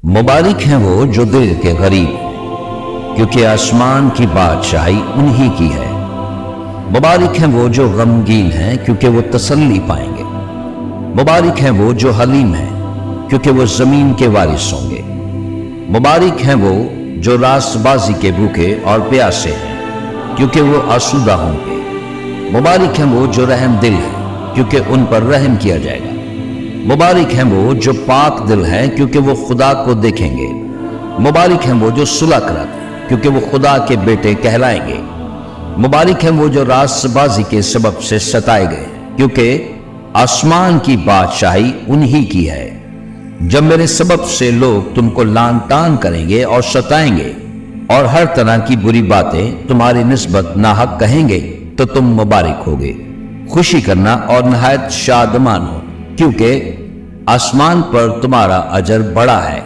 मुबारक हैं वो जो दिल के गरीब हैं, क्योंकि आसमान की बादशाही उन्हीं की है। मुबारक हैं वो जो गमगीन हैं, क्योंकि वो तसल्ली पाएंगे। मुबारक हैं वो जो हलीम हैं, क्योंकि वो जमीन के वारिस होंगे। मुबारक हैं वो जो रास्तबाजी के भूखे और प्यासे हैं, क्योंकि वो आसूदा होंगे। मुबारक हैं वो जो रहम दिल हैं, क्योंकि उन पर रहम किया जाएगा। मुबारक हैं वो जो पाक दिल हैं, क्योंकि वो खुदा को देखेंगे। मुबारक हैं वो जो सुलह कराते हैं, क्योंकि वो खुदा के बेटे कहलाएंगे। मुबारक हैं वो जो रास्तबाजी के सबब से सताए गए, क्योंकि आसमान की बादशाही उन्हीं की है। जब मेरे सबब से लोग तुमको लान तान करेंगे और सताएंगे और हर तरह की बुरी बातें तुम्हारी निस्बत नाहक कहेंगे, तो तुम मुबारक होगे। खुशी करना और नहायत शादमान हो, क्योंकि आसमान पर तुम्हारा अजर बड़ा है।